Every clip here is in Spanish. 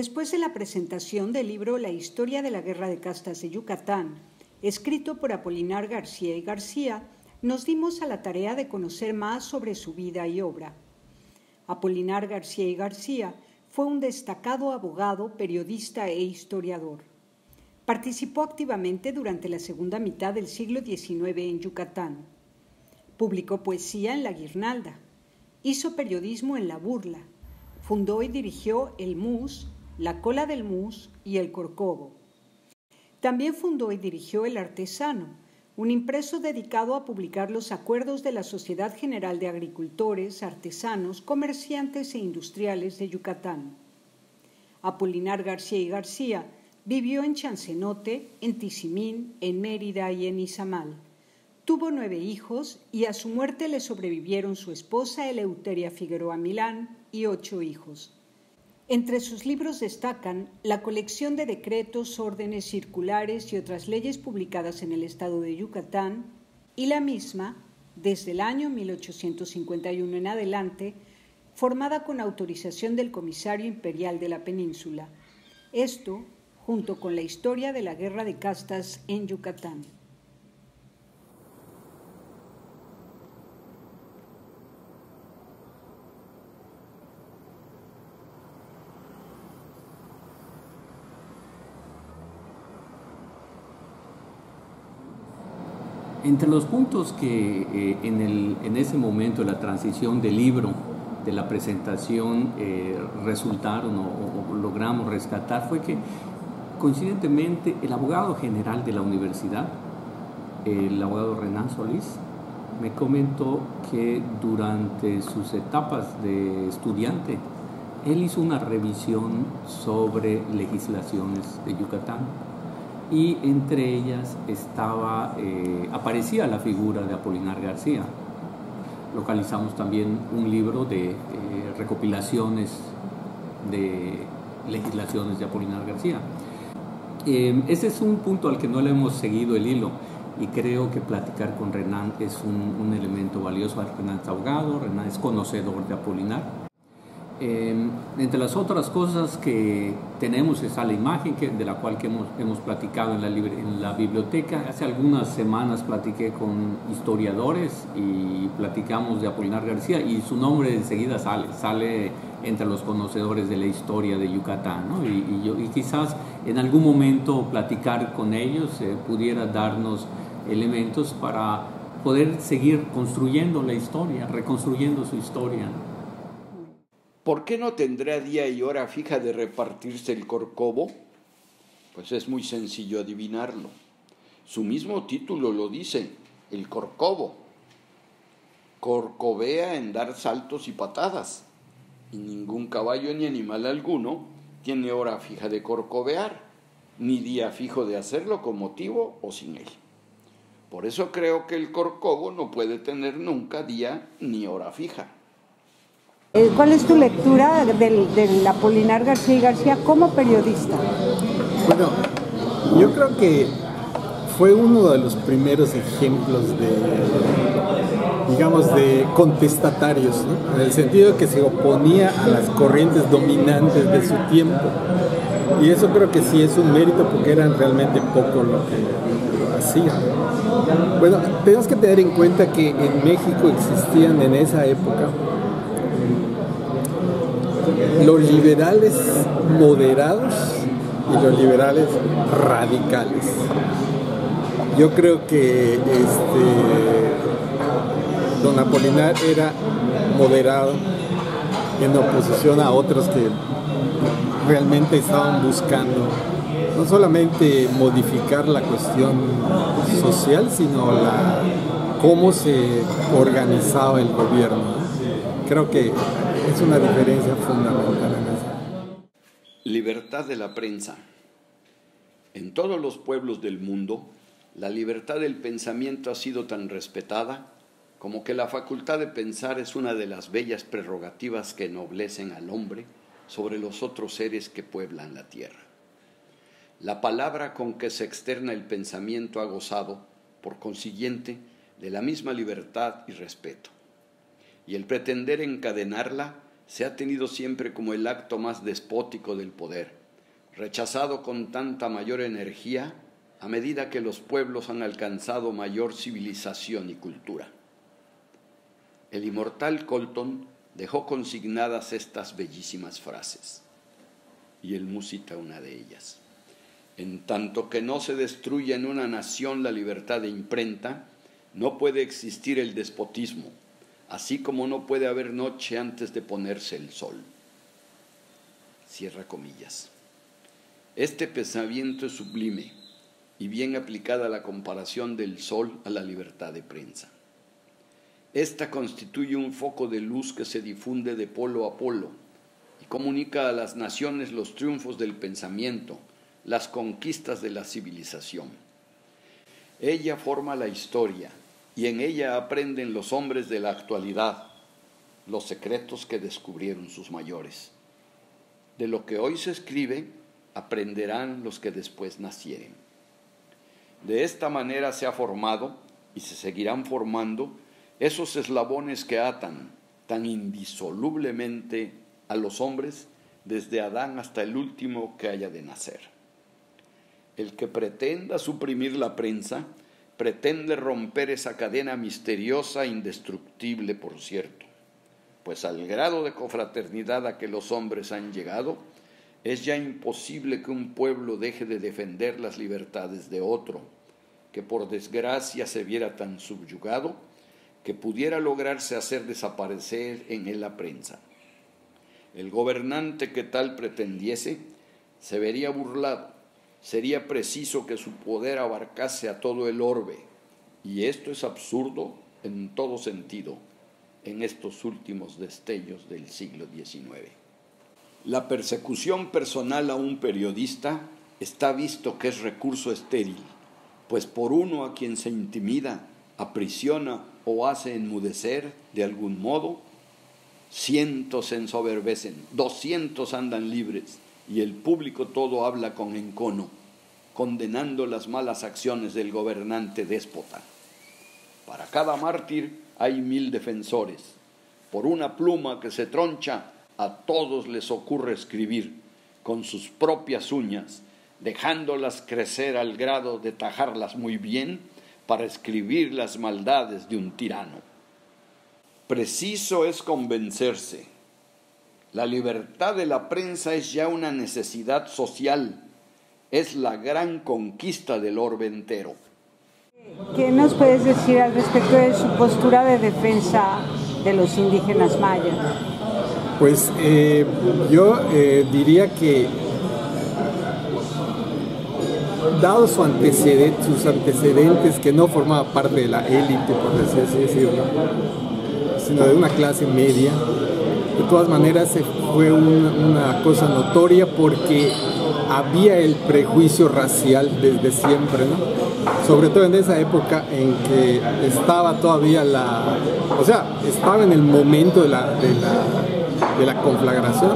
Después de la presentación del libro La historia de la guerra de castas de Yucatán, escrito por Apolinar García y García, nos dimos a la tarea de conocer más sobre su vida y obra. Apolinar García y García fue un destacado abogado, periodista e historiador. Participó activamente durante la segunda mitad del siglo XIX en Yucatán. Publicó poesía en La Guirnalda. Hizo periodismo en La Burla. Fundó y dirigió El Mus, La Cola del Mus y El Corcovo. También fundó y dirigió El Artesano, un impreso dedicado a publicar los acuerdos de la Sociedad General de Agricultores, Artesanos, Comerciantes e Industriales de Yucatán. Apolinar García y García vivió en Chancenote, en Tizimín, en Mérida y en Izamal. Tuvo 9 hijos y a su muerte le sobrevivieron su esposa Eleuteria Figueroa Milán y 8 hijos. Entre sus libros destacan la colección de decretos, órdenes, circulares y otras leyes publicadas en el estado de Yucatán y la misma, desde el año 1851 en adelante, formada con autorización del Comisario Imperial de la Península. Esto, junto con la historia de la guerra de castas en Yucatán. Entre los puntos que en ese momento de la transición del libro, de la presentación, resultaron o logramos rescatar fue que, coincidentemente, el abogado general de la universidad, el abogado Renan Solís, me comentó que durante sus etapas de estudiante, él hizo una revisión sobre legislaciones de Yucatán. Y entre ellas aparecía la figura de Apolinar García. Localizamos también un libro de recopilaciones de legislaciones de Apolinar García. Ese es un punto al que no le hemos seguido el hilo y creo que platicar con Renan es un elemento valioso. Renan es abogado, Renan es conocedor de Apolinar. Entre las otras cosas que tenemos está la imagen de la cual hemos platicado en la biblioteca. Hace algunas semanas platiqué con historiadores y platicamos de Apolinar García y su nombre enseguida sale entre los conocedores de la historia de Yucatán, ¿no? Y quizás en algún momento platicar con ellos pudiera darnos elementos para poder seguir construyendo la historia, reconstruyendo su historia. ¿Por qué no tendrá día y hora fija de repartirse el Corcovo? Pues es muy sencillo adivinarlo. Su mismo título lo dice, el Corcovo. Corcovea en dar saltos y patadas, y ningún caballo ni animal alguno tiene hora fija de corcovear, ni día fijo de hacerlo con motivo o sin él. Por eso creo que el Corcovo no puede tener nunca día ni hora fija. ¿Cuál es tu lectura del Apolinar García y García como periodista? Bueno, yo creo que fue uno de los primeros ejemplos de contestatarios, ¿no? En el sentido que se oponía a las corrientes dominantes de su tiempo. Y eso creo que sí es un mérito porque eran realmente poco lo que hacían. Bueno, tenemos que tener en cuenta que en México existían en esa época los liberales moderados y los liberales radicales. Yo creo que don Apolinar era moderado en oposición a otros que realmente estaban buscando no solamente modificar la cuestión social, sino cómo se organizaba el gobierno. Creo que es una diferencia fundamental en eso. Libertad de la prensa. En todos los pueblos del mundo, la libertad del pensamiento ha sido tan respetada como que la facultad de pensar es una de las bellas prerrogativas que ennoblecen al hombre sobre los otros seres que pueblan la tierra. La palabra con que se externa el pensamiento ha gozado, por consiguiente, de la misma libertad y respeto. Y el pretender encadenarla se ha tenido siempre como el acto más despótico del poder, rechazado con tanta mayor energía a medida que los pueblos han alcanzado mayor civilización y cultura. El inmortal Colton dejó consignadas estas bellísimas frases, y él cita una de ellas. En tanto que no se destruya en una nación la libertad de imprenta, no puede existir el despotismo, así como no puede haber noche antes de ponerse el sol. Cierra comillas. Este pensamiento es sublime y bien aplicada la comparación del sol a la libertad de prensa. Esta constituye un foco de luz que se difunde de polo a polo y comunica a las naciones los triunfos del pensamiento, las conquistas de la civilización. Ella forma la historia y en ella aprenden los hombres de la actualidad los secretos que descubrieron sus mayores. De lo que hoy se escribe, aprenderán los que después nacieren. De esta manera se ha formado y se seguirán formando esos eslabones que atan tan indisolublemente a los hombres desde Adán hasta el último que haya de nacer. El que pretenda suprimir la prensa, pretende romper esa cadena misteriosa e indestructible, por cierto, pues al grado de confraternidad a que los hombres han llegado, es ya imposible que un pueblo deje de defender las libertades de otro, que por desgracia se viera tan subyugado que pudiera lograrse hacer desaparecer en él la prensa. El gobernante que tal pretendiese se vería burlado, sería preciso que su poder abarcase a todo el orbe, y esto es absurdo en todo sentido en estos últimos destellos del siglo XIX. La persecución personal a un periodista está visto que es recurso estéril, pues por uno a quien se intimida, aprisiona o hace enmudecer de algún modo, cientos se ensoberbecen, 200 andan libres y el público todo habla con encono, condenando las malas acciones del gobernante déspota. Para cada mártir hay 1000 defensores. Por una pluma que se troncha, a todos les ocurre escribir con sus propias uñas, dejándolas crecer al grado de tajarlas muy bien para escribir las maldades de un tirano. Preciso es convencerse. La libertad de la prensa es ya una necesidad social, es la gran conquista del orbe entero. ¿Qué nos puedes decir al respecto de su postura de defensa de los indígenas mayas? Pues yo diría que, dado sus antecedentes, que no formaba parte de la élite, por así decirlo, sino de una clase media, de todas maneras fue una cosa notoria porque había el prejuicio racial desde siempre, ¿no? Sobre todo en esa época en que estaba todavía estaba en el momento de la conflagración,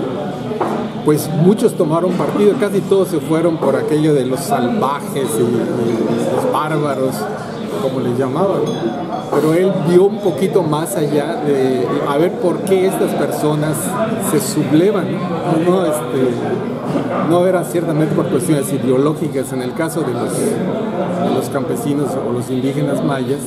pues muchos tomaron partido, casi todos se fueron por aquello de los salvajes y los bárbaros, como les llamaban, ¿no? Pero él vio un poquito más allá de a ver por qué estas personas se sublevan, ¿no? No era ciertamente por cuestiones ideológicas. En el caso de los campesinos o los indígenas mayas,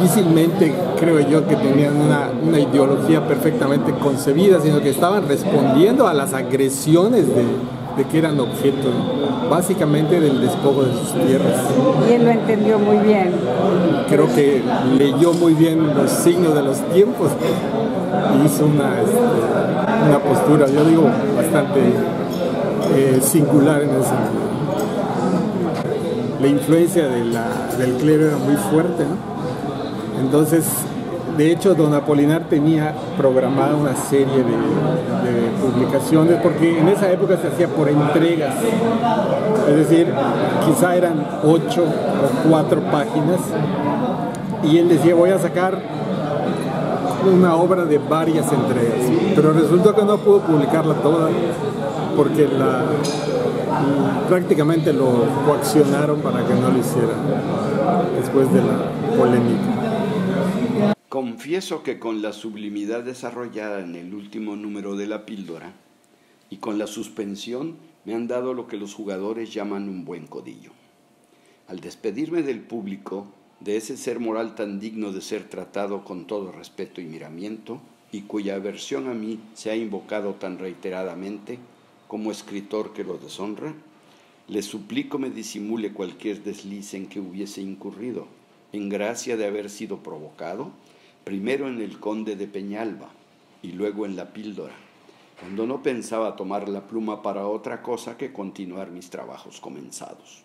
difícilmente creo yo que tenían una ideología perfectamente concebida, sino que estaban respondiendo a las agresiones de que eran objeto, básicamente del despojo de sus tierras. Y él lo entendió muy bien. Creo que leyó muy bien los signos de los tiempos y hizo una postura, yo digo, bastante singular en ese sentido. La influencia del clero era muy fuerte, ¿no? Entonces, de hecho, don Apolinar tenía programada una serie de publicaciones, porque en esa época se hacía por entregas, es decir, quizá eran 8 o 4 páginas, y él decía, voy a sacar una obra de varias entregas, pero resultó que no pudo publicarla toda, porque prácticamente lo coaccionaron para que no lo hiciera, después de la polémica. Con Confieso que con la sublimidad desarrollada en el último número de La Píldora y con la suspensión me han dado lo que los jugadores llaman un buen codillo. Al despedirme del público, de ese ser moral tan digno de ser tratado con todo respeto y miramiento, y cuya aversión a mí se ha invocado tan reiteradamente como escritor que lo deshonra, le suplico me disimule cualquier desliz en que hubiese incurrido, en gracia de haber sido provocado, primero en el Conde de Peñalba y luego en La Píldora, cuando no pensaba tomar la pluma para otra cosa que continuar mis trabajos comenzados.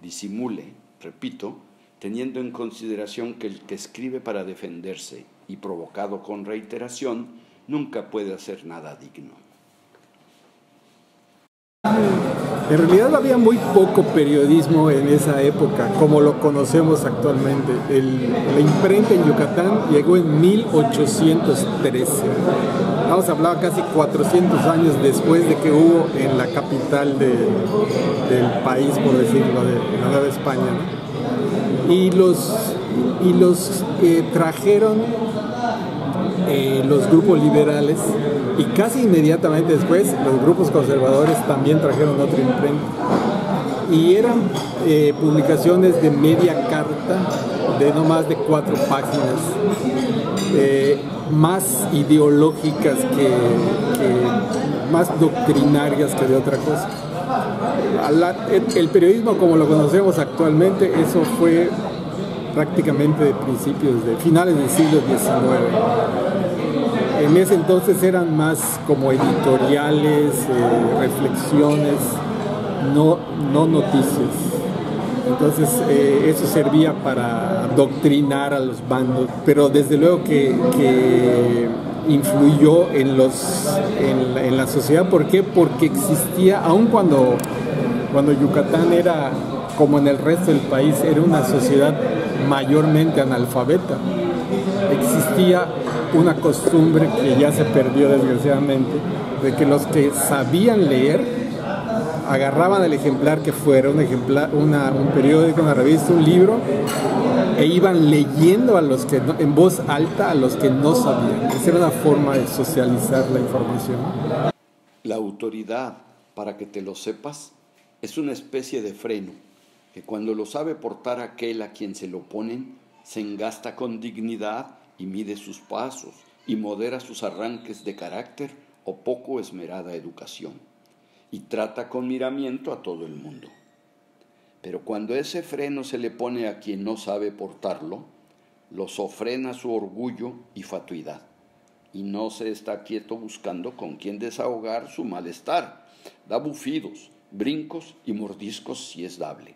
Disimule, repito, teniendo en consideración que el que escribe para defenderse y provocado con reiteración nunca puede hacer nada digno. En realidad había muy poco periodismo en esa época, como lo conocemos actualmente. La imprenta en Yucatán llegó en 1813. Vamos a hablar casi 400 años después de que hubo en la capital del país, por decirlo, de la Nueva España, ¿no? Y los trajeron los grupos liberales, y casi inmediatamente después los grupos conservadores también trajeron otra imprenta, y eran publicaciones de media carta, de no más de 4 páginas, más ideológicas más doctrinarias que de otra cosa. El periodismo como lo conocemos actualmente, eso fue prácticamente de finales del siglo XIX. En ese entonces eran más como editoriales, reflexiones, no noticias. Entonces eso servía para adoctrinar a los bandos, pero desde luego que influyó en la sociedad. ¿Por qué? Porque existía, aun cuando Yucatán era, como en el resto del país, era una sociedad mayormente analfabeta, existía una costumbre que ya se perdió desgraciadamente, de que los que sabían leer agarraban el ejemplar que fuera, un periódico, una revista, un libro, e iban leyendo en voz alta a los que no sabían. Esa era una forma de socializar la información. La autoridad, para que te lo sepas, es una especie de freno que cuando lo sabe portar aquel a quien se lo ponen, se engasta con dignidad y mide sus pasos y modera sus arranques de carácter o poco esmerada educación, y trata con miramiento a todo el mundo. Pero cuando ese freno se le pone a quien no sabe portarlo, lo sofrena su orgullo y fatuidad, y no se está quieto buscando con quien desahogar su malestar, da bufidos, brincos y mordiscos si es dable.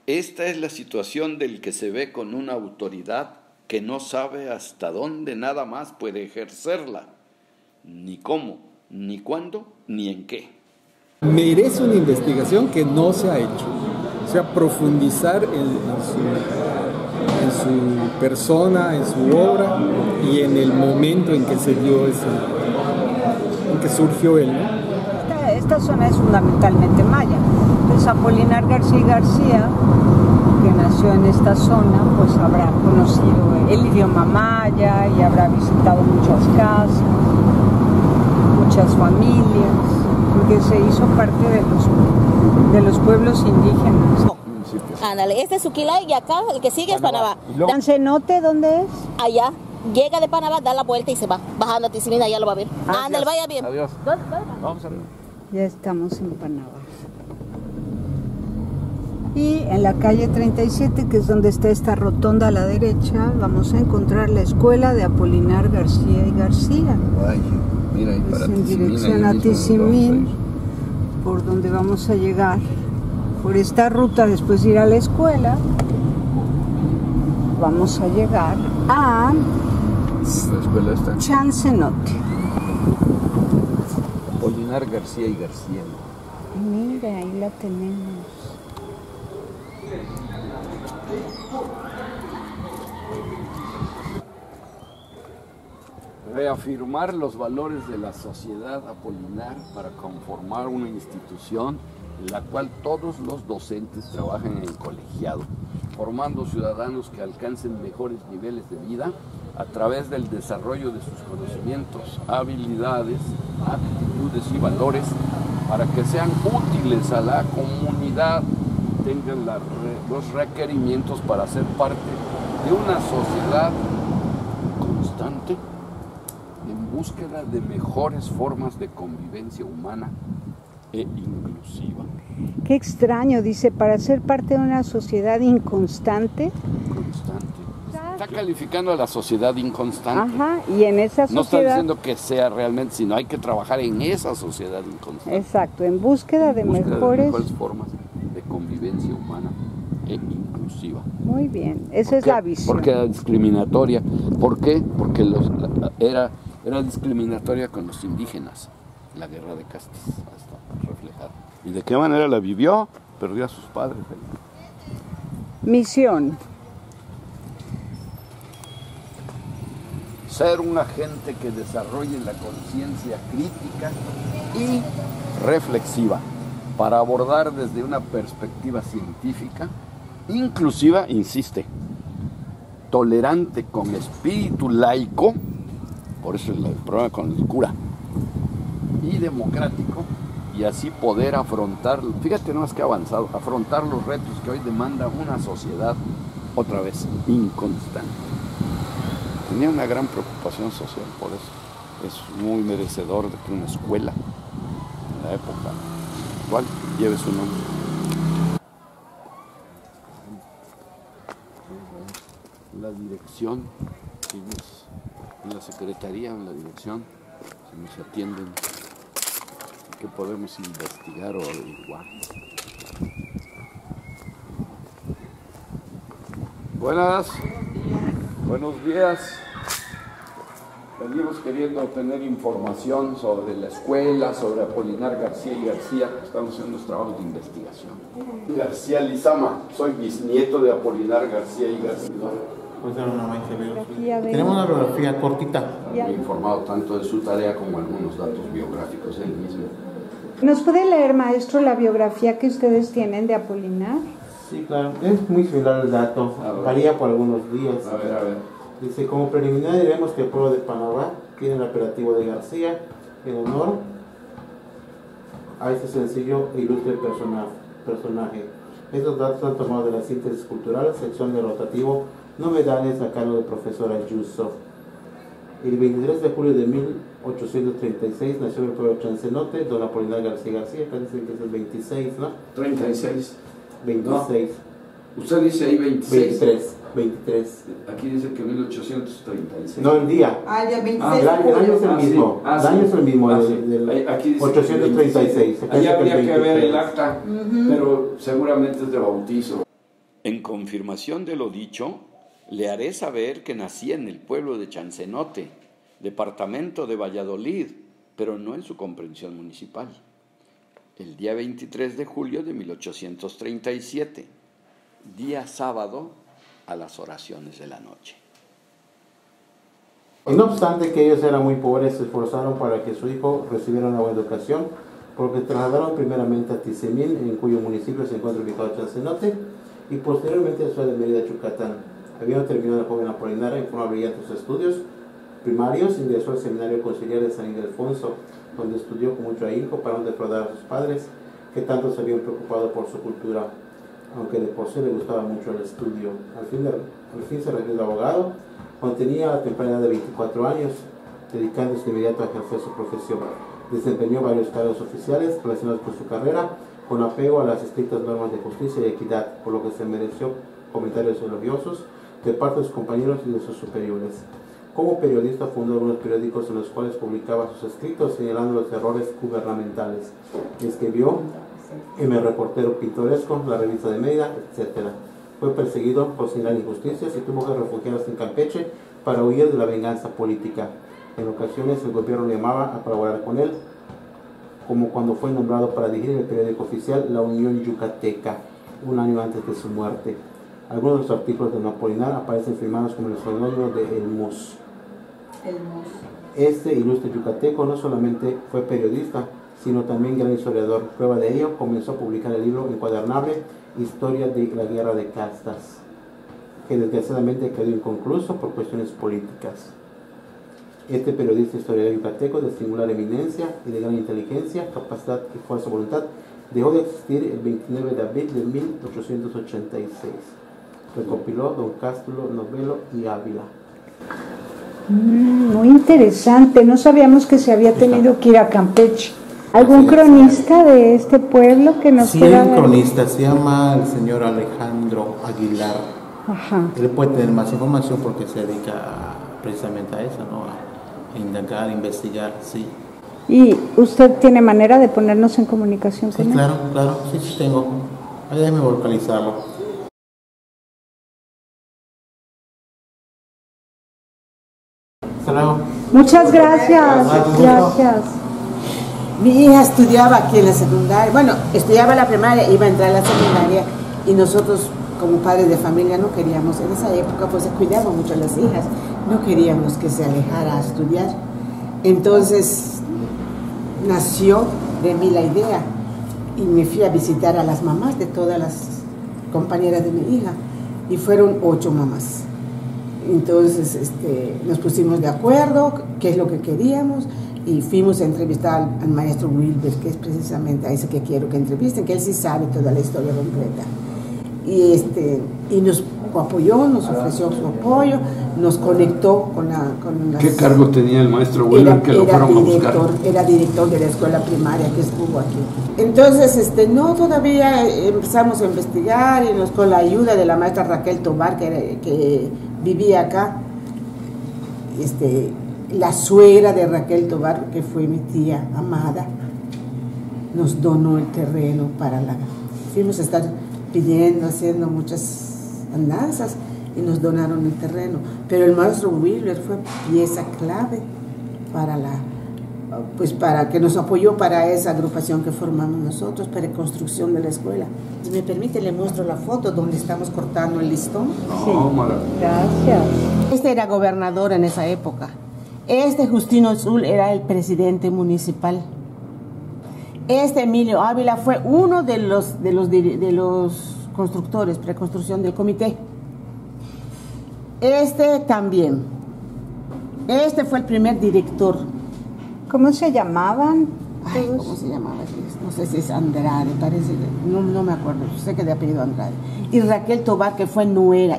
Esta es la situación del que se ve con una autoridad que no sabe hasta dónde nada más puede ejercerla, ni cómo, ni cuándo, ni en qué. Merece una investigación que no se ha hecho, o sea, profundizar en su persona, en su obra y en el momento en que se dio en que surgió él, ¿no? Esta zona es fundamentalmente maya. Entonces Apolinar García y García, que nació en esta zona, pues habrá conocido el idioma maya y habrá visitado muchas casas, muchas familias, porque se hizo parte de los pueblos indígenas. Ándale, este es Suquilá y acá el que sigue es Panamá. ¿El cenote dónde es? Allá, llega de Panamá, da la vuelta y se va. Bajando a Tizimina, ya lo va a ver. Ándale, vaya bien. Adiós. Vamos a ver. Ya estamos en Panamá. Y en la calle 37, que es donde está esta rotonda a la derecha, vamos a encontrar la escuela de Apolinar García y García. Ay, mira, es en dirección a Tizimín, por donde vamos a llegar. Por esta ruta, después de ir a la escuela, vamos a llegar a la escuela está Chancenote. Apolinar García y García. Mira, ahí la tenemos. Reafirmar los valores de la sociedad apolinar para conformar una institución en la cual todos los docentes trabajan en el colegiado formando ciudadanos que alcancen mejores niveles de vida a través del desarrollo de sus conocimientos, habilidades, aptitudes y valores para que sean útiles a la comunidad, tengan los requerimientos para ser parte de una sociedad constante en búsqueda de mejores formas de convivencia humana e inclusiva. Qué extraño, dice, para ser parte de una sociedad inconstante. Está calificando a la sociedad inconstante. Ajá, y en esa sociedad... No está diciendo que sea realmente, sino hay que trabajar en esa sociedad inconstante. Exacto, en búsqueda de mejores formas de convivencia humana e inclusiva. Muy bien, esa es la visión. Porque era discriminatoria. ¿Por qué? Porque era discriminatoria con los indígenas. La guerra de castas está reflejada. ¿Y de qué manera la vivió? Perdió a sus padres. Misión. Ser un agente que desarrolle la conciencia crítica y reflexiva para abordar desde una perspectiva científica, inclusiva, insiste, tolerante con espíritu laico, por eso el problema con el cura, y democrático, y así poder afrontar, fíjate nomás que avanzado, afrontar los retos que hoy demanda una sociedad, otra vez, inconstante. Tenía una gran preocupación social por eso. Es muy merecedor de que una escuela en la época actual lleve su nombre. La dirección, en la secretaría, en la dirección, si nos atienden, ¿qué podemos investigar o averiguar? Buenos días. Venimos queriendo obtener información sobre la escuela, sobre Apolinar García y García. Estamos haciendo unos trabajos de investigación. García Lizama, soy bisnieto de Apolinar García y García. Tenemos una biografía cortita. He informado tanto de su tarea como algunos datos biográficos él mismo. ¿Nos puede leer, maestro, la biografía que ustedes tienen de Apolinar? Sí, claro. Es muy similar el dato. Varía por algunos días. A ver. Dice, como preliminar diremos que el pueblo de Panamá tiene el apelativo de García en honor a este sencillo e ilustre personaje. Estos datos han tomado de la síntesis cultural, sección de rotativo, novedades a cargo del profesor Ayuso. El 23 de julio de 1836 nació en el pueblo de Chancenote, don Apolinar García García, acá dicen que es el 26, ¿no? 36. 26. No. Usted dice ahí 26. 23. Aquí dice que 1836. No, el día. Ah, ya 26. El año es el mismo. El año es el mismo, Aquí dice 836. Ahí habría que ver el acta, pero seguramente es de bautizo. En confirmación de lo dicho, le haré saber que nací en el pueblo de Chancenote, departamento de Valladolid, pero no en su comprensión municipal, el día 23 de julio de 1837, día sábado, a las oraciones de la noche. Y no obstante que ellos eran muy pobres, se esforzaron para que su hijo recibiera una buena educación, porque trasladaron primeramente a Tizimín, en cuyo municipio se encuentra ubicado Chancenote, y posteriormente a Ciudad de Mérida, Yucatán. Habiendo terminado el joven Apolinar en forma brillante sus estudios primarios, ingresó al seminario conciliar de San Ildefonso, donde estudió con mucho ahínco para no defraudar a sus padres, que tanto se habían preocupado por su cultura, aunque de por sí le gustaba mucho el estudio. Al fin se recibió de abogado, cuando tenía la temprana edad de 24 años, dedicándose de inmediato a ejercer su profesión. Desempeñó varios cargos oficiales relacionados con su carrera, con apego a las estrictas normas de justicia y equidad, por lo que se mereció comentarios elogiosos de parte de sus compañeros y de sus superiores. Como periodista fundó algunos periódicos en los cuales publicaba sus escritos señalando los errores gubernamentales. Escribió M. Reportero Pintoresco, La Revista de Mérida, etc. Fue perseguido por señalar injusticias y tuvo que refugiarse en Campeche para huir de la venganza política. En ocasiones el gobierno le llamaba a colaborar con él, como cuando fue nombrado para dirigir el periódico oficial La Unión Yucateca, un año antes de su muerte. Algunos de los artículos de Apolinar aparecen firmados como el seudónimo de El Mus. Este ilustre yucateco no solamente fue periodista, sino también gran historiador. Prueba de ello, comenzó a publicar el libro encuadernable Historia de la Guerra de Castas, que desgraciadamente quedó inconcluso por cuestiones políticas. Este periodista historiador yucateco de singular eminencia y de gran inteligencia, capacidad y fuerza de voluntad dejó de existir el 29 de abril de 1886. Recopiló Don Cástulo, Novelo y Ávila. Muy interesante, no sabíamos que se había tenido que ir a Campeche. ¿Algún cronista de este pueblo que nos quiera? Sí, un cronista, se llama el señor Alejandro Aguilar. Ajá. Él puede tener más información porque se dedica precisamente a eso, ¿no? A indagar, investigar, sí. ¿Y usted tiene manera de ponernos en comunicación con él? Claro, sí tengo. Déjeme localizarlo. Hasta luego. Muchas gracias. Gracias. Mi hija estudiaba aquí en la secundaria, bueno, estudiaba la primaria, iba a entrar a la secundaria y nosotros como padres de familia no queríamos, en esa época pues se cuidaban mucho a las hijas, no queríamos que se alejara a estudiar. Entonces nació de mí la idea y me fui a visitar a las mamás de todas las compañeras de mi hija y fueron 8 mamás. Entonces nos pusimos de acuerdo qué es lo que queríamos y fuimos a entrevistar al maestro Wilber, que es precisamente a ese que quiero que entrevisten, que él sí sabe toda la historia completa. Y nos apoyó, nos ofreció su apoyo, nos conectó con las... ¿Qué cargo tenía el maestro Wilber que lo fueron a buscar? Era director de la escuela primaria que estuvo aquí. Entonces, no, todavía empezamos a investigar y con la ayuda de la maestra Raquel Tobar, que vivía acá, la suegra de Raquel Tobar, que fue mi tía amada, nos donó el terreno para fuimos a estar pidiendo, haciendo muchas andanzas y nos donaron el terreno. Pero el maestro Wilber fue pieza clave para que nos apoyó para esa agrupación que formamos nosotros para la construcción de la escuela. Si me permite, le muestro la foto donde estamos cortando el listón. Sí. Gracias. Este era gobernador en esa época. Justino Azul era el presidente municipal. Emilio Ávila fue uno de los constructores, preconstrucción del comité. También. Fue el primer director. ¿Cómo se llamaban? ¿Cómo se llamaba? No sé si es Andrade, parece, no me acuerdo, sé que de apellido Andrade. Y Raquel Tobar, que fue nuera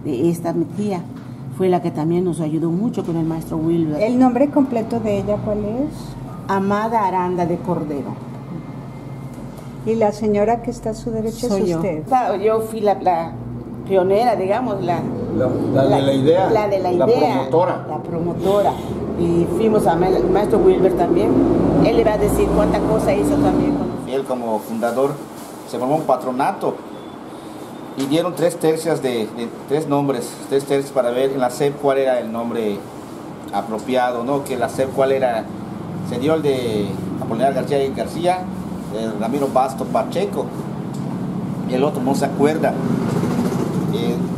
de esta mi tía, fue la que también nos ayudó mucho con el maestro Wilber. ¿El nombre completo de ella cuál es? Amada Aranda de Cordero. ¿Y la señora que está a su derecha es usted? Yo fui la pionera, digamos, la de la idea. La de la idea. La promotora. Y fuimos al maestro Wilber también. Él le va a decir cuánta cosa hizo también. Él como fundador se formó un patronato y dieron 3 tercias de 3 nombres, 3 tercias para ver en la SEP cuál era el nombre apropiado, ¿no? Que la SEP cuál era, se dio el de Apolinar García y García, de Ramiro Basto Pacheco, y el otro no se acuerda.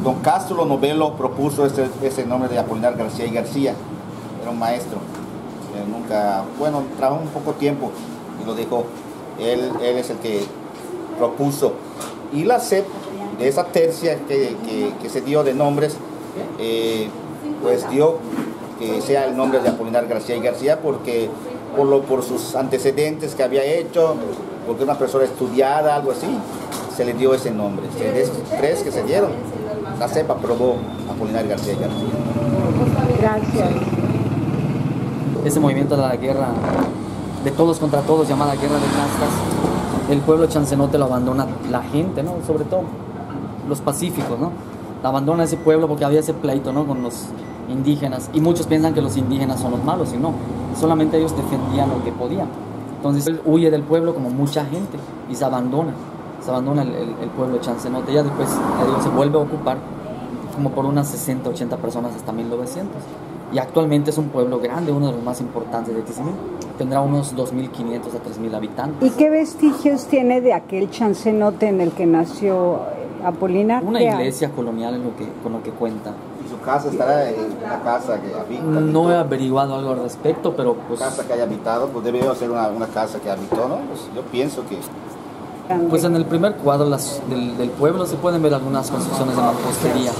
Don Cástulo Novelo propuso ese nombre de Apolinar García y García, era un maestro, trabajó un poco tiempo y lo dejó, él es el que propuso, y la SEP, de esa tercia que se dio de nombres, pues dio que sea el nombre de Apolinar García y García porque por sus antecedentes que había hecho, porque una persona estudiada, algo así, se le dio ese nombre. De estos 3 que se dieron, la CEP aprobó Apolinar García y García. Gracias. Ese movimiento de la guerra, de todos contra todos, llamada Guerra de Castas, el pueblo chancenote lo abandona la gente, ¿no? Sobre todo los pacíficos, ¿no? Abandona ese pueblo porque había ese pleito, ¿no? Con los indígenas, y muchos piensan que los indígenas son los malos, y no, solamente ellos defendían lo que podían. Entonces él huye del pueblo como mucha gente y se abandona el pueblo chancenote. Ya después se vuelve a ocupar como por unas 60, 80 personas hasta 1900, y actualmente es un pueblo grande, uno de los más importantes de Tizimín. Tendrá unos 2.500 a 3.000 habitantes. ¿Y qué vestigios tiene de aquel chancenote en el que nació Apolinar? Una iglesia colonial con lo que cuenta. Y su casa estará en la casa que habita. No he averiguado algo al respecto, pero pues... Casa que haya habitado, pues debe ser una casa que habitó, ¿no? Pues yo pienso que... Pues en el primer cuadro del pueblo se pueden ver algunas construcciones de mampostería.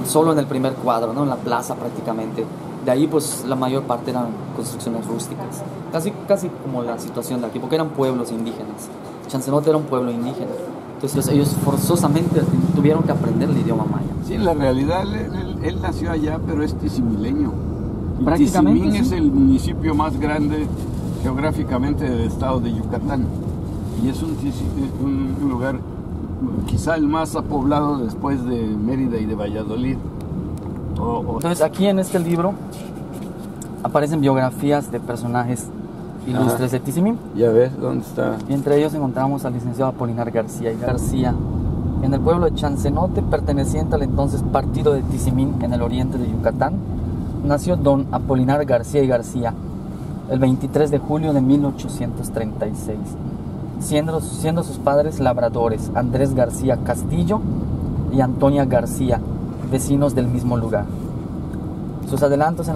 Solo en el primer cuadro, ¿no? En la plaza prácticamente. De ahí pues la mayor parte eran construcciones rústicas. Casi como la situación de aquí, porque eran pueblos indígenas. Chansenote era un pueblo indígena. Entonces ellos forzosamente tuvieron que aprender el idioma maya. Sí, en la realidad él nació allá, pero es tisimileño. Y Prácticamente, Tizimín sí. es el municipio más grande geográficamente del estado de Yucatán. Y es un lugar quizá el más poblado después de Mérida y de Valladolid. Entonces aquí en este libro aparecen biografías de personajes ilustres de Tizimín. Ya ves, ¿dónde está? Y entre ellos encontramos al licenciado Apolinar García. Y García, en el pueblo de Chansenote, perteneciente al entonces partido de Tizimín en el oriente de Yucatán, nació don Apolinar García y García el 23 de julio de 1836, siendo sus padres labradores Andrés García Castillo y Antonia García, vecinos del mismo lugar. Sus adelantos en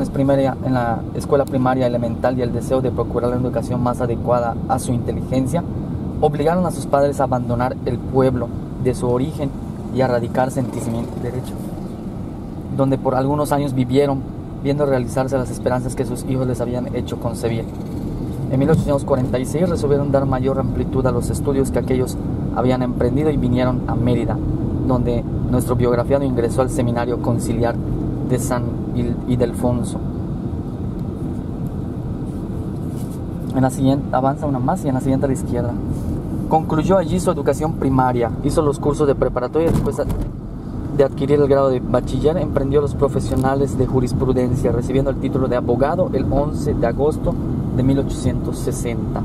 la escuela primaria elemental y el deseo de procurar una educación más adecuada a su inteligencia obligaron a sus padres a abandonar el pueblo de su origen y a radicarse en Tizimín derecho, donde por algunos años vivieron, viendo realizarse las esperanzas que sus hijos les habían hecho concebir. En 1846 resolvieron dar mayor amplitud a los estudios que aquellos habían emprendido y vinieron a Mérida, donde nuestro biografiado ingresó al seminario conciliar de San Ildefonso. En la siguiente, avanza una más y en la siguiente a la izquierda. Concluyó allí su educación primaria, hizo los cursos de preparatoria y después de adquirir el grado de bachiller emprendió los profesionales de jurisprudencia, recibiendo el título de abogado el 11 de agosto de 1860.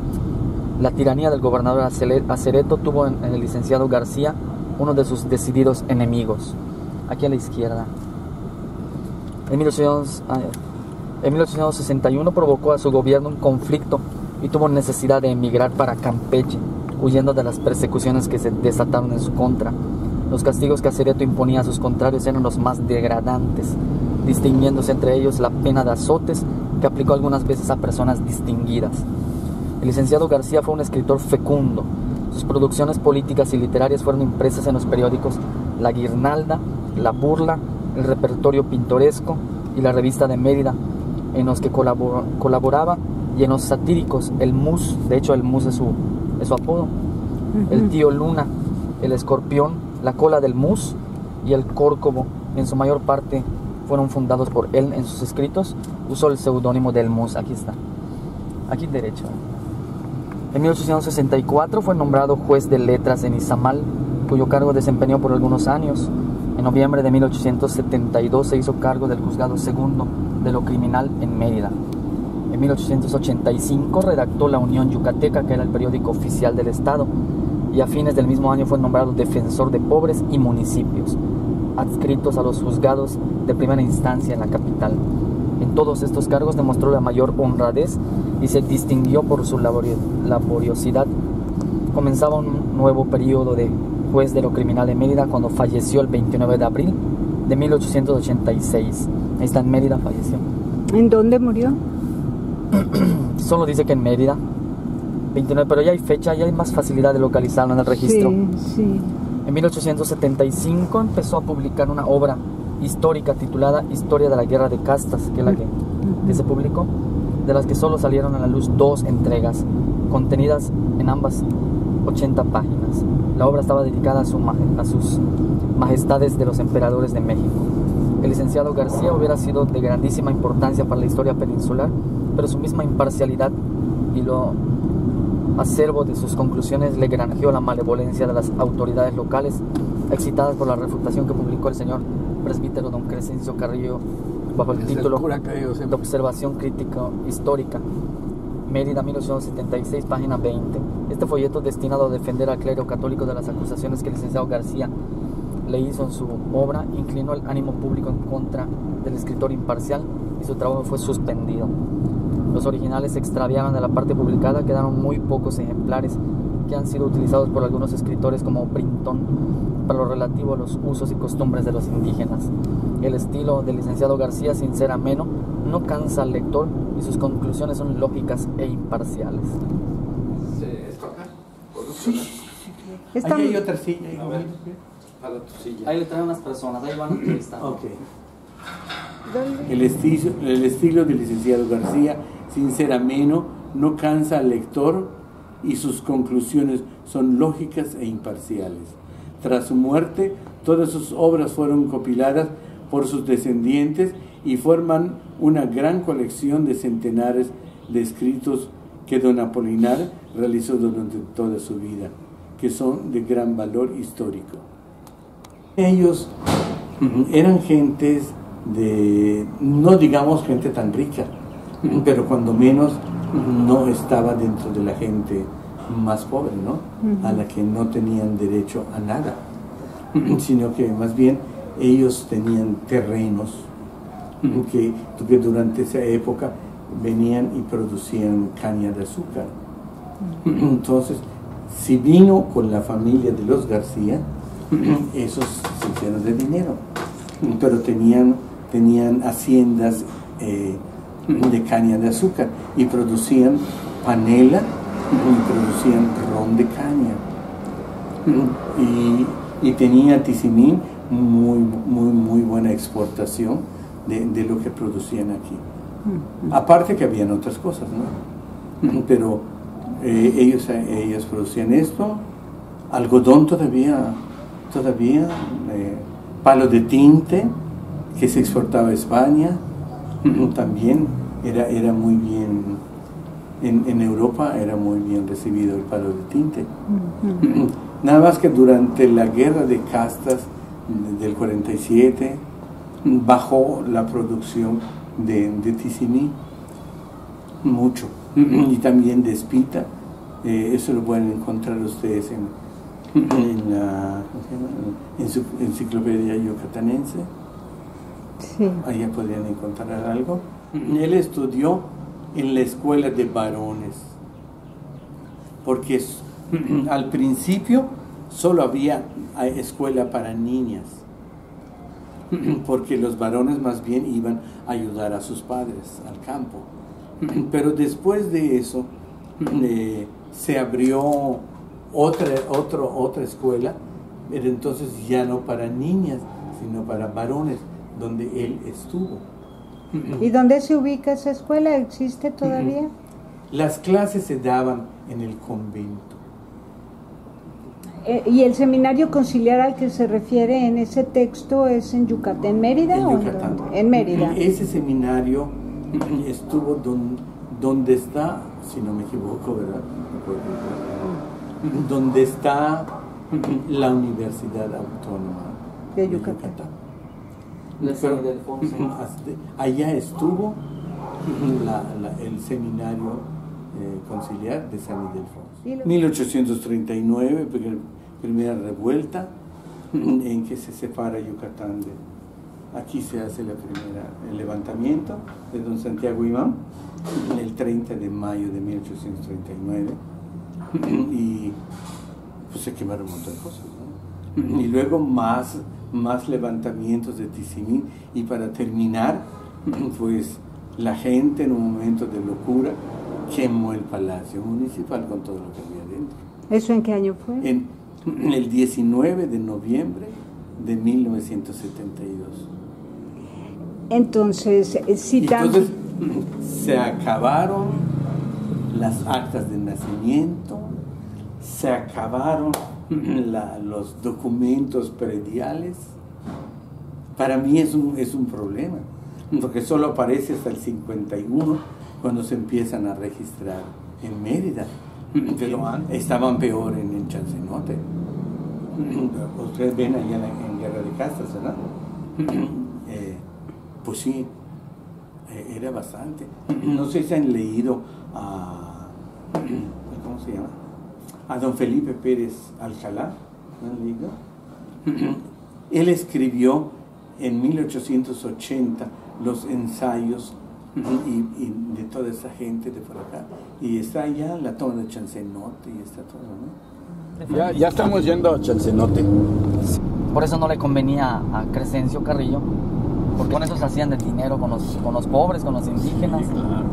La tiranía del gobernador Acereto tuvo en el licenciado García uno de sus decididos enemigos. Aquí a la izquierda. En 1861 provocó a su gobierno un conflicto y tuvo necesidad de emigrar para Campeche, huyendo de las persecuciones que se desataron en su contra. Los castigos que Acereto imponía a sus contrarios eran los más degradantes, distinguiéndose entre ellos la pena de azotes que aplicó algunas veces a personas distinguidas. El licenciado García fue un escritor fecundo. Sus producciones políticas y literarias fueron impresas en los periódicos La Guirnalda, La Burla, El Repertorio Pintoresco y La Revista de Mérida, en los que colaboraba, y en los satíricos El Mus, de hecho El Mus es su apodo, El Tío Luna, El Escorpión, La Cola del Mus y El Córcovo, en su mayor parte fueron fundados por él. En sus escritos usó el seudónimo del Mus. Aquí está, aquí derecho. En 1864 fue nombrado juez de letras en Izamal, cuyo cargo desempeñó por algunos años. En noviembre de 1872 se hizo cargo del juzgado segundo de lo criminal en Mérida. En 1885 redactó La Unión Yucateca, que era el periódico oficial del Estado, y a fines del mismo año fue nombrado defensor de pobres y municipios, adscritos a los juzgados de primera instancia en la capital. En todos estos cargos demostró la mayor honradez y se distinguió por su laboriosidad. Comenzaba un nuevo periodo de juez de lo criminal en Mérida cuando falleció el 29 de abril de 1886. Ahí está, en Mérida falleció. ¿En dónde murió? Solo dice que en Mérida, 29, pero ya hay fecha, ya hay más facilidad de localizarlo en el registro. Sí. En 1875 empezó a publicar una obra histórica titulada Historia de la Guerra de Castas, que es la que se publicó, de las que solo salieron a la luz 2 entregas, contenidas en ambas 80 páginas. La obra estaba dedicada a sus majestades de los emperadores de México. El licenciado García hubiera sido de grandísima importancia para la historia peninsular, pero su misma imparcialidad y lo acervo de sus conclusiones le granjeó la malevolencia de las autoridades locales, excitadas por la refutación que publicó el señor presbítero don Crescencio Carrillo bajo el título de Observación Crítica Histórica, Mérida, 1876, página 20. Este folleto, destinado a defender al clero católico de las acusaciones que el licenciado García le hizo en su obra, inclinó el ánimo público en contra del escritor imparcial y su trabajo fue suspendido. Los originales se extraviaron de la parte publicada, quedaron muy pocos ejemplares que han sido utilizados por algunos escritores como Brinton para lo relativo a los usos y costumbres de los indígenas. El estilo del licenciado García, sin ser ameno, no cansa al lector y sus conclusiones son lógicas e imparciales. ¿Esto acá? Sí. Ahí hay otra silla. A ver, para tu silla. Ahí le traen unas personas, ahí van a entrevistar. Okay. El estilo del licenciado García, sin ser ameno, no cansa al lector y sus conclusiones son lógicas e imparciales. Tras su muerte, todas sus obras fueron compiladas por sus descendientes y forman una gran colección de centenares de escritos que don Apolinar realizó durante toda su vida, que son de gran valor histórico. Ellos eran gentes no digamos gente tan rica, pero cuando menos no estaba dentro de la gente más pobre, ¿no? A la que no tenían derecho a nada, sino que más bien ellos tenían terrenos que durante esa época venían y producían caña de azúcar. Entonces, si vino con la familia de los García, esos se hicieron de dinero, pero tenían haciendas de caña de azúcar y producían panela y producían ron de caña y tenía Tizimín muy buena exportación de lo que producían aquí. Aparte que habían otras cosas, ¿no? Pero ellos producían esto, algodón todavía, palo de tinte que se exportaba a España, también era muy bien, en Europa era muy bien recibido el palo de tinte. Nada más que durante la guerra de castas del 47 bajó la producción de Tizimí mucho, y también de espita. Eso lo pueden encontrar ustedes en la enciclopedia yucatanense. Sí. Allá podrían encontrar algo. Él estudió en la escuela de varones, porque al principio solo había escuela para niñas, porque los varones más bien iban a ayudar a sus padres al campo. Pero después de eso se abrió otra escuela, pero entonces ya no para niñas, sino para varones, donde él estuvo. ¿Y dónde se ubica esa escuela? ¿Existe todavía? Las clases se daban en el convento. ¿Y el seminario conciliar al que se refiere en ese texto es en Yucatán, en Mérida? En Yucatán. En Mérida. Ese seminario estuvo donde está, si no me equivoco, ¿verdad? Donde está la Universidad Autónoma de Yucatán. Pero, allá estuvo el seminario conciliar de San Ildefonso. 1839, primera revuelta en que se separa Yucatán aquí se hace el levantamiento de don Santiago Imán el 30 de mayo de 1839 y pues se quemaron un montón de cosas, ¿no? Y luego más levantamientos de Tizimín, y para terminar pues la gente en un momento de locura quemó el palacio municipal con todo lo que había dentro. ¿Eso en qué año fue? En el 19 de noviembre de 1972. Entonces, entonces se acabaron las actas de nacimiento, se acabaron los documentos prediales. Para mí es un problema, porque solo aparece hasta el 51 cuando se empiezan a registrar en Mérida, pero estaban peor en Chancenote. Ustedes ven allá en Guerra de Castas, ¿verdad? Pues sí, era bastante. No sé si han leído ¿cómo se llama? A don Felipe Pérez Alcalá, ¿no han leído? Él escribió en 1880 los ensayos y de toda esa gente de por acá. Y está ya la toma de Chancenote y está todo, ¿no? Ya estamos yendo a Chancenote. Por eso no le convenía a Crescencio Carrillo, porque con eso se hacían de dinero con los pobres, con los indígenas. Sí, claro.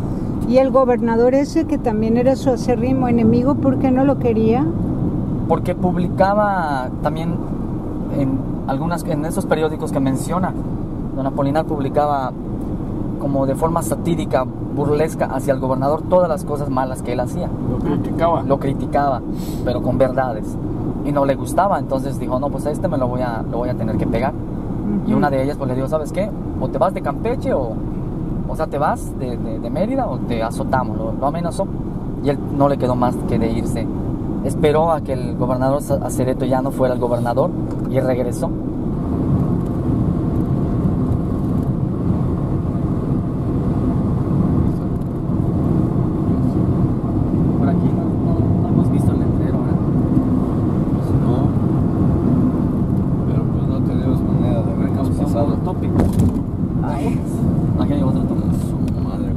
Y el gobernador ese, que también era su acérrimo enemigo, ¿por qué no lo quería? Porque publicaba también en esos periódicos que menciona, don Apolinar publicaba como de forma satírica, burlesca hacia el gobernador todas las cosas malas que él hacía. Lo criticaba, pero con verdades. Y no le gustaba, entonces dijo, no, pues a este me lo voy a tener que pegar. Y una de ellas pues le dijo, ¿sabes qué? O te vas de Campeche o sea, te vas de Mérida o te azotamos. Lo amenazó y él no le quedó más que de irse. Esperó a que el gobernador Acereto ya no fuera el gobernador y regresó. Por aquí no hemos visto el letrero, ¿verdad? No, pero pues no tenemos manera de habernos pasado. Tópico. Aquí hay otro tópico. Su madre.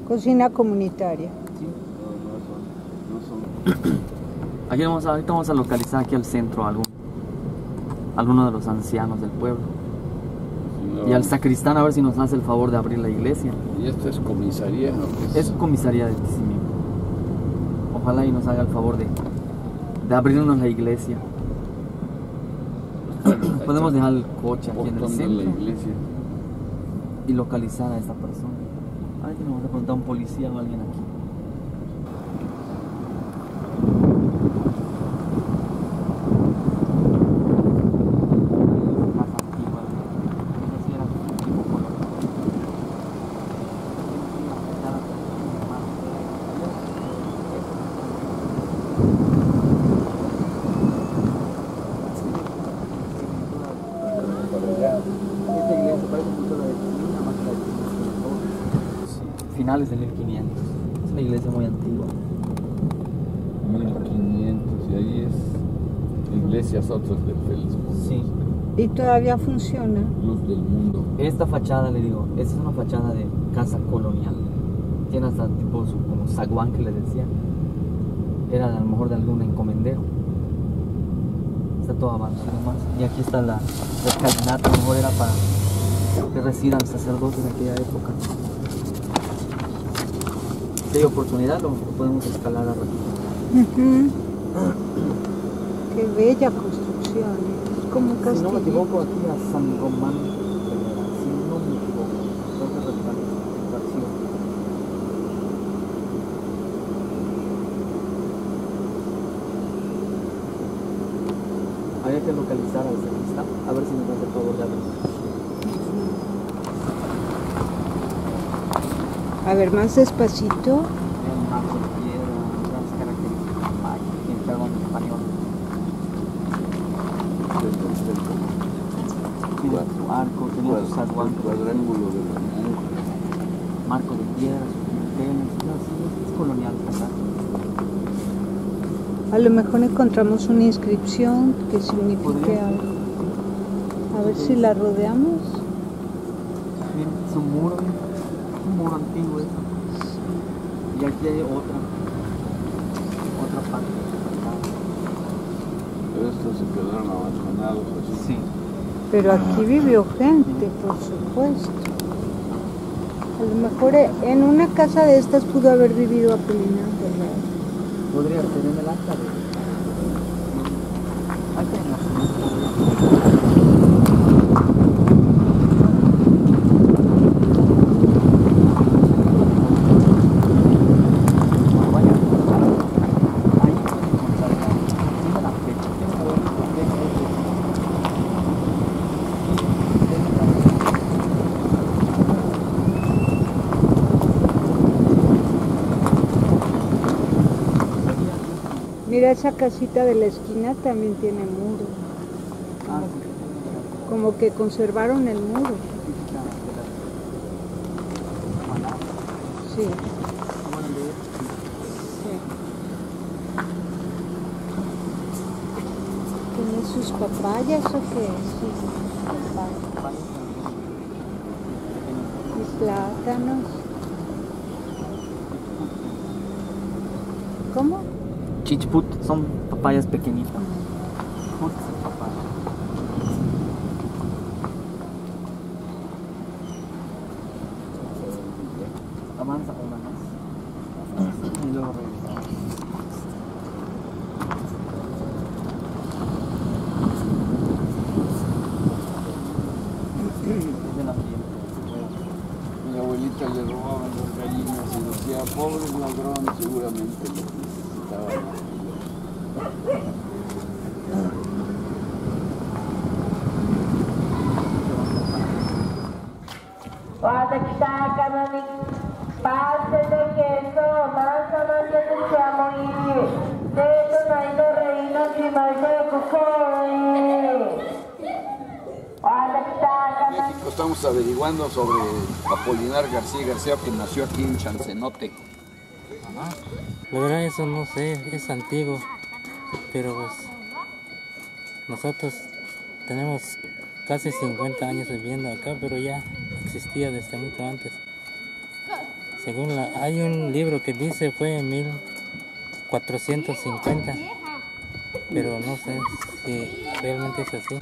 Cocina comunitaria. Sí. Aquí ahorita vamos a localizar aquí al centro alguno de los ancianos del pueblo. No. Y al sacristán a ver si nos hace el favor de abrir la iglesia. ¿Y esto es comisaría? ¿No? Es comisaría de Tizimín. Ojalá y nos haga el favor de abrirnos la iglesia. Podemos dejar el coche aquí en el centro la iglesia y localizar a esta persona. A ver si nos vamos a preguntar a un policía o a alguien aquí. Finales de 1500. Es una iglesia muy antigua. 1500, y ahí es Iglesias Otros del Felsburg. Sí. ¿Y todavía funciona? Luz del Mundo. Esta fachada, le digo, esta es una fachada de casa colonial. Tiene hasta tipo como zaguán que le decían. Era a lo mejor de algún encomendero. Está todo avanzado más. Y aquí está la escalinata, a lo mejor era para que residan sacerdotes de aquella época. Si hay oportunidad lo podemos escalar a ratito. Qué bella construcción, es como un castillo. Si no me equivoco, aquí a San Román, si no me equivoco, creo que es había que localizar al sacristán, a ver si nos hace el favor de abrir. A ver, más despacito. El marco de piedra, las características mágicas, el carbón español. Tiene su arco, tenía su zaguán. Cuadrángulo de la marco de piedra, sus dinteles, es colonial, ¿verdad? A lo mejor encontramos una inscripción que signifique algo. A ver si la rodeamos. Miren, es un muro antiguo eso. Y aquí hay otra parte. Pero estos se quedaron abandonados así. Sí. Pero aquí vivió gente, por supuesto. A lo mejor en una casa de estas pudo haber vivido Apolinar, ¿verdad? Podría tener el acta de... Mira, esa casita de la esquina también tiene muro. Como que conservaron el muro. Sí. ¿Sus papayas o qué es? Sí, papayas. Y plátanos. ¿Cómo? Chichput son papayas pequeñitas. Put es papaya. Avanza una más. Y luego regresamos. Mi abuelita le robaban las gallinas y decía, pobres ladrones, seguramente lo necesitaban. Parte de queso, manzana que siamo i dedo nai do reino di mai México, estamos averiguando sobre Apolinar García García, que nació aquí en Chancenote. La verdad eso no sé, es antiguo, pero pues nosotros tenemos casi 50 años viviendo acá, pero ya existía desde mucho antes. Según hay un libro que dice fue en 1450, pero no sé si realmente es así.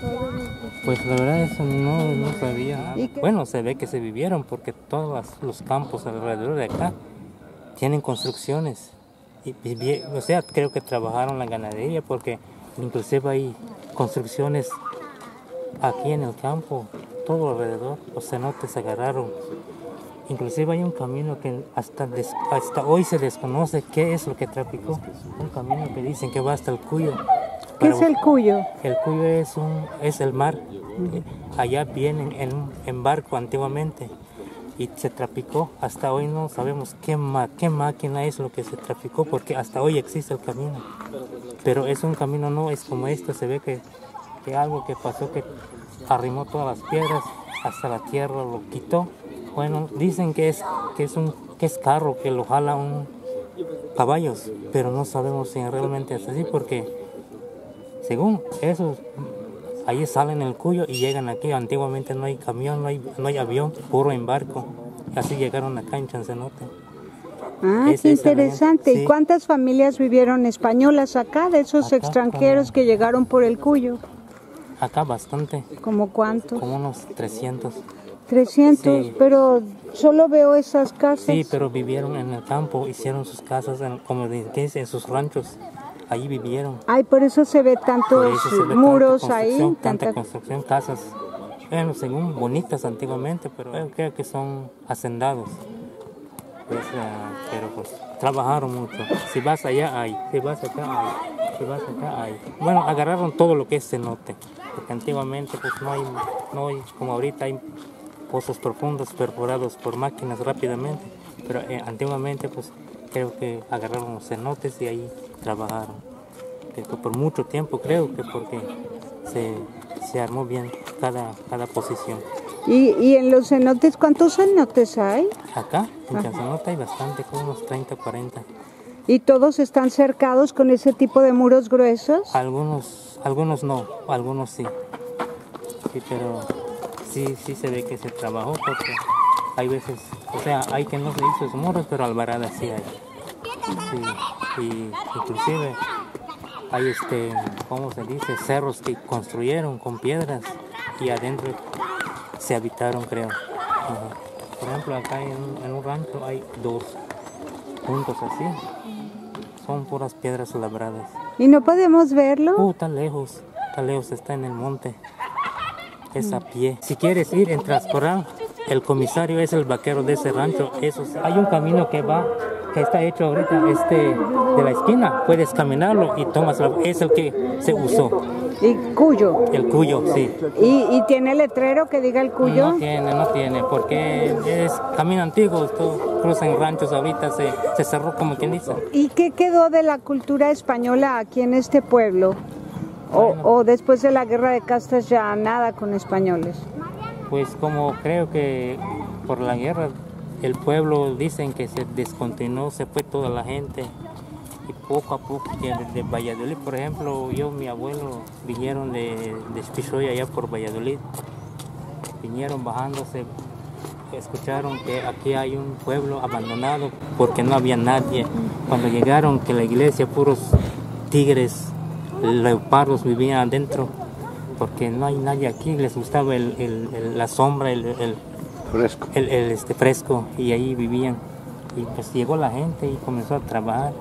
Pues la verdad eso no sabía nada. Bueno, se ve que se vivieron porque todos los campos alrededor de acá tienen construcciones. O sea, creo que trabajaron la ganadería porque inclusive hay construcciones aquí en el campo, todo alrededor. Los cenotes se agarraron. Inclusive hay un camino que hasta hoy se desconoce qué es lo que traficó. Un camino que dicen que va hasta el Cuyo. ¿Qué es el Cuyo? El Cuyo es el mar. Allá vienen en barco antiguamente y se traficó. Hasta hoy no sabemos qué máquina es lo que se traficó porque hasta hoy existe el camino. Pero es un camino, no es como esto. Se ve que algo que pasó que arrimó todas las piedras hasta la tierra, lo quitó. Bueno, dicen que es carro, que lo jala caballos, pero no sabemos si realmente es así porque según eso, ahí salen el Cuyo y llegan aquí. Antiguamente no hay camión, no hay avión, puro en barco. Así llegaron acá en Chancenote. Ah, qué interesante. Sí. ¿Y cuántas familias vivieron españolas acá, de esos extranjeros que llegaron por el Cuyo? Acá bastante. ¿Cómo cuántos? Como unos 300. 300, sí. Pero solo veo esas casas. Sí, pero vivieron en el campo, hicieron sus casas, como dice, en sus ranchos. Ahí vivieron. Ay, por eso se ve tantos muros ahí. Tanta construcción, casas. Bueno, según bonitas antiguamente, pero creo que son hacendados. Pero pues trabajaron mucho. Si vas allá hay, si vas acá hay, si vas acá hay. Bueno, agarraron todo lo que es cenote, porque antiguamente pues no hay como ahorita hay pozos profundos perforados por máquinas rápidamente, pero antiguamente pues creo que agarraron los cenotes y ahí trabajaron. Por mucho tiempo creo que porque se armó bien cada posición. ¿Y en los cenotes cuántos cenotes hay? Acá, en Chancenote hay bastante, como unos 30, 40. ¿Y todos están cercados con ese tipo de muros gruesos? Algunos no, algunos sí. Sí, pero sí se ve que se trabajó porque hay veces, o sea, hay que no se hizo esos muros, pero albaradas sí hay. Sí, y inclusive hay ¿cómo se dice? Cerros que construyeron con piedras y adentro se habitaron, creo. Por ejemplo, acá en un rancho hay 2 puntos así. Son puras piedras labradas. ¿Y no podemos verlo? Está lejos, está en el monte. Es a pie. Si quieres ir en Trascorral, el comisario es el vaquero de ese rancho. Hay un camino que está hecho ahorita de la esquina. Puedes caminarlo y es el que se usó. ¿Y Cuyo? El Cuyo, sí. ¿Y tiene letrero que diga el Cuyo? No tiene, porque es camino antiguo, cruzan ranchos ahorita, se cerró como quien dice. ¿Y qué quedó de la cultura española aquí en este pueblo? ¿O después de la guerra de castas ya nada con españoles? Pues como creo que por la guerra el pueblo dicen que se descontinuó, se fue toda la gente Y poco a poco, de Valladolid, por ejemplo, mi abuelo, vinieron de Pisoy allá por Valladolid. Vinieron bajándose, escucharon que aquí hay un pueblo abandonado porque no había nadie. Cuando llegaron, que la iglesia, puros tigres, leopardos vivían adentro, porque no hay nadie aquí, les gustaba la sombra, el fresco, y ahí vivían. Y pues llegó la gente y comenzó a trabajar.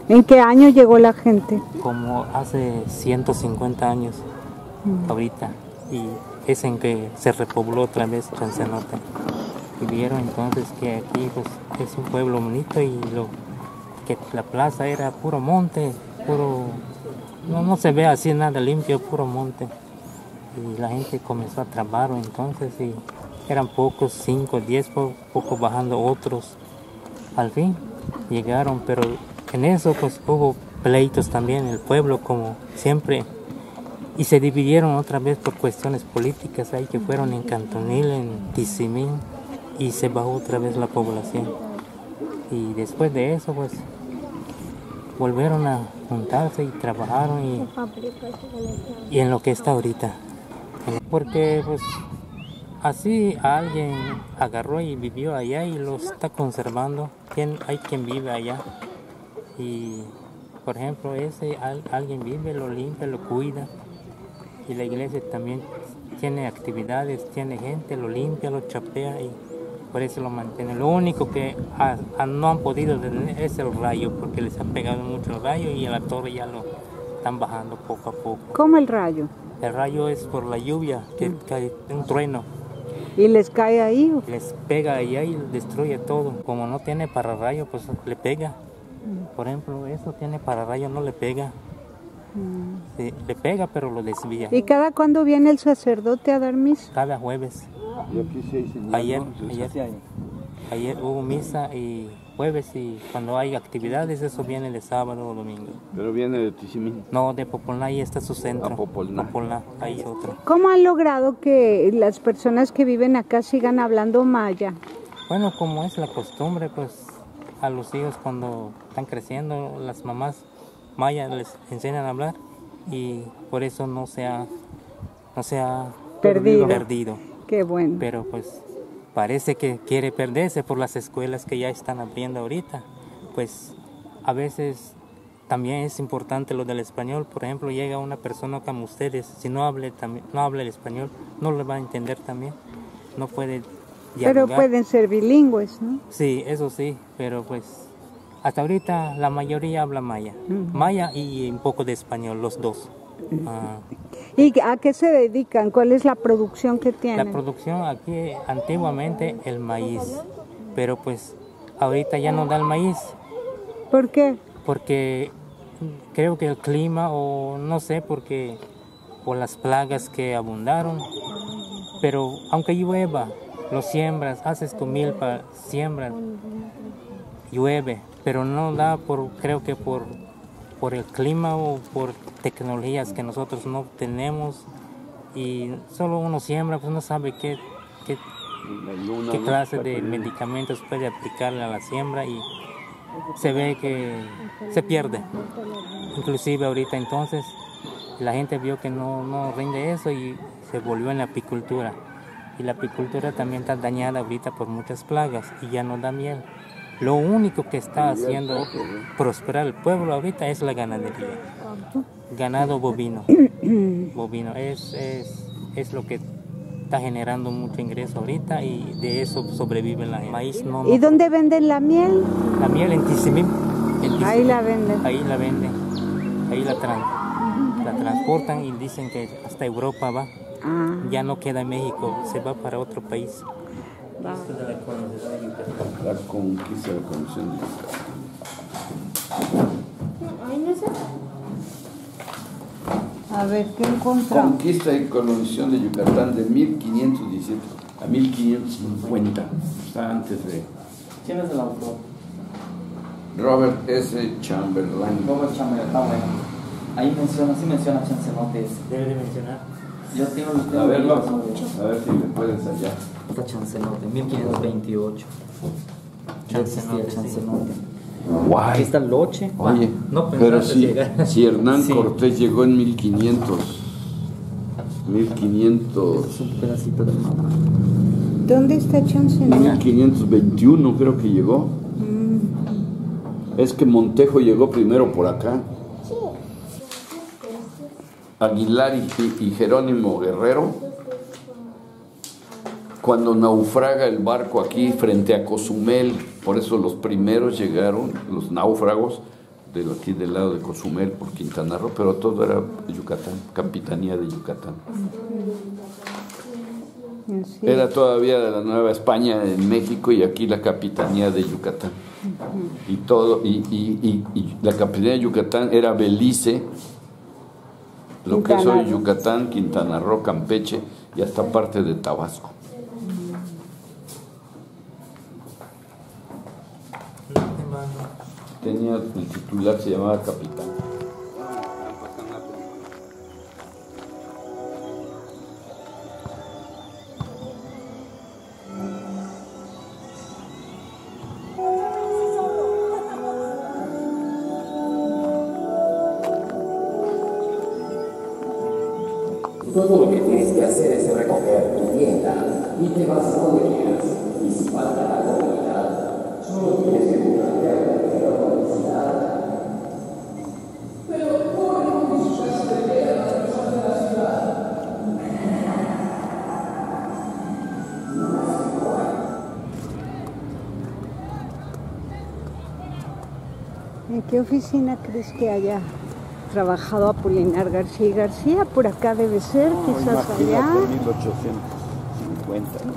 ¿En qué año llegó la gente? Como hace 150 años, ahorita, y es en que se repobló otra vez Chancenote. Y vieron entonces que aquí pues, es un pueblo bonito y que la plaza era puro monte, no se ve así nada limpio, puro monte. Y la gente comenzó a trabajar entonces y eran pocos, 5, 10, pocos bajando otros. Al fin llegaron, pero en eso pues hubo pleitos también en el pueblo como siempre. Y se dividieron otra vez por cuestiones políticas ahí que fueron en Cantonil, en Tizimín, y se bajó otra vez la población. Y después de eso pues volvieron a juntarse y trabajaron y en lo que está ahorita. Porque pues así alguien agarró y vivió allá y lo está conservando. Hay quien vive allá y por ejemplo alguien vive, lo limpia, lo cuida, y la iglesia también tiene actividades, tiene gente, lo limpia, lo chapea y por eso lo mantiene. Lo único que no han podido detener es el rayo, porque les ha pegado mucho el rayo y a la torre ya lo están bajando poco a poco. ¿Cómo el rayo? El rayo es por la lluvia, que cae un trueno. ¿Y les cae ahí? Les pega allá y destruye todo. Como no tiene pararrayo, pues le pega. Por ejemplo, eso tiene pararrayo, no le pega. Sí, le pega, pero lo desvía. ¿Y cada cuándo viene el sacerdote a dar misa? Cada jueves. Ayer hubo misa y jueves, y cuando hay actividades eso viene de sábado o domingo. ¿Pero viene de Tizimín? No, de Popolná, ahí está su centro. Popolná. Ahí otro. ¿Cómo han logrado que las personas que viven acá sigan hablando maya? Bueno, como es la costumbre, pues a los hijos cuando están creciendo, las mamás maya les enseñan a hablar y por eso no se ha perdido. Qué bueno. Pero pues parece que quiere perderse por las escuelas que ya están abriendo ahorita. Pues a veces también es importante lo del español. Por ejemplo, llega una persona como ustedes, si no habla el español, no le va a entender también. No puede dialogar. Pero pueden ser bilingües, ¿no? Sí, eso sí, pero pues hasta ahorita la mayoría habla maya. Maya y un poco de español, los dos. ¿Y a qué se dedican? ¿Cuál es la producción que tienen? La producción aquí antiguamente el maíz, pero pues ahorita ya no da el maíz. ¿Por qué? Porque creo que el clima o no sé, por las plagas que abundaron. Pero aunque llueva, lo siembras, haces tu milpa, siembras, llueve, pero no da creo que por el clima o por tecnologías que nosotros no tenemos, y solo uno siembra, pues no sabe qué clase de medicamentos puede aplicarle a la siembra y se ve que se pierde. Inclusive ahorita entonces la gente vio que no rinde eso y se volvió en la apicultura, y la apicultura también está dañada ahorita por muchas plagas y ya no da miel. Lo único que está haciendo prosperar el pueblo ahorita es la ganadería. Ganado bovino. Bovino es lo que está generando mucho ingreso ahorita y de eso sobrevive la maíz. ¿Y dónde venden la miel? La miel en Tizimín. Ahí la venden. Ahí la venden. Ahí la transportan y dicen que hasta Europa va. Ya no queda en México, se va para otro país. La conquista de la Convención de Yucatán. A ver, ¿qué encontramos? Conquista y colonización de Yucatán de 1517 a 1550. Está antes de... ¿Quién es el autor? Robert S. Chamberlain. Robert Chamberlain, está bueno. Ahí menciona Chancenote. Debe de mencionar. Yo tengo a ver si me puedes hallar. Está Chancenote, 1528. Chancenote. Guay. Aquí está el Loche. Oye, No pero pensaste si, llegar. si Hernán Sí. Cortés llegó en 1500. 1500. Es un pedacito de mapa. ¿Dónde está Chancenot? 1521 creo que llegó. Es que Montejo llegó primero por acá. Aguilar y Jerónimo Guerrero, cuando naufraga el barco aquí frente a Cozumel, por eso los primeros llegaron, los náufragos, aquí del lado de Cozumel por Quintana Roo, pero todo era de Yucatán, Capitanía de Yucatán. Sí. Era todavía de la Nueva España en México y aquí la Capitanía de Yucatán. Y todo, y la Capitanía de Yucatán era Belice, lo que es hoy Yucatán, Quintana Roo, Campeche y hasta parte de Tabasco. Tenía el titular, se llamaba capitán. Todo lo que tienes que hacer es recoger tu tienda y te vas a donde quieras. Y si falta la comunidad, solo tienes que buscarte a la publicidad. Pero ¿cómo no quisiste ver a las personas de la ciudad? ¿En qué oficina crees que haya trabajado Apolinar García y García? Por acá debe ser, No, quizás allá. imagínate 1850, ¿no?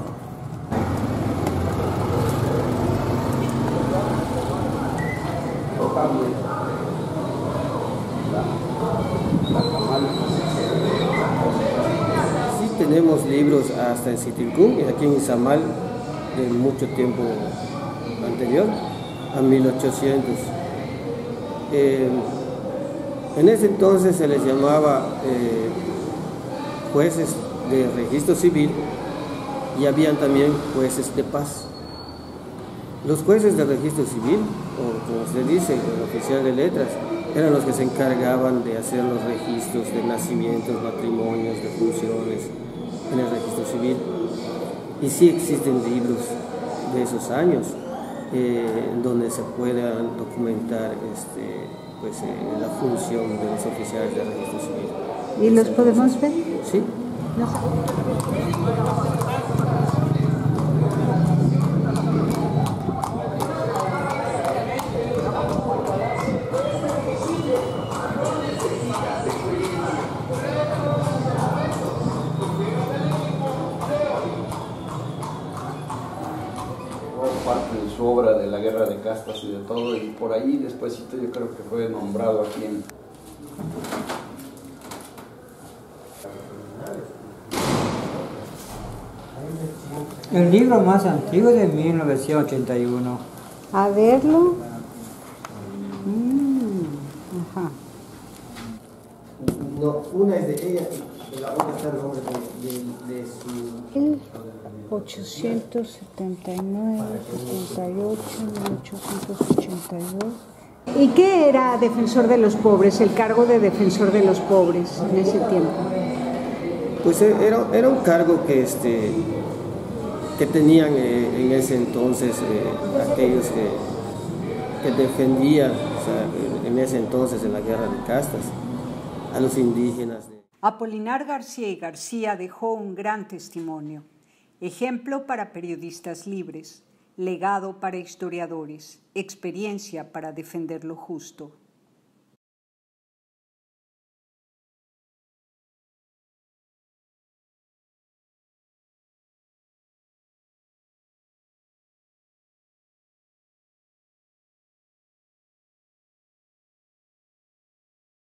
Sí tenemos libros hasta en Citilcún y aquí en Izamal de mucho tiempo anterior, a 1800. En ese entonces se les llamaba jueces de registro civil y habían también jueces de paz. Los jueces de registro civil, o como se dice, el oficial de letras, eran los que se encargaban de hacer los registros de nacimientos, matrimonios, de funciones en el registro civil. Y sí existen libros de esos años donde se puedan documentar la función de los oficiales de registro civil. ¿Y los podemos ver? Sí. No sé. Parte de su obra de la Guerra de Castas y de todo, y por ahí despuésito yo creo que fue nombrado aquí en... El libro más antiguo es de 1981. A verlo. Ajá. No, una es de ella y la otra está el nombre de su... El 879, 78, 1882. ¿Y qué era defensor de los pobres, el cargo de defensor de los pobres en ese tiempo? Pues era un cargo que tenían en ese entonces aquellos que defendían, o sea, en ese entonces en la Guerra de Castas, a los indígenas. Apolinar García y García dejó un gran testimonio, ejemplo para periodistas libres, legado para historiadores, experiencia para defender lo justo.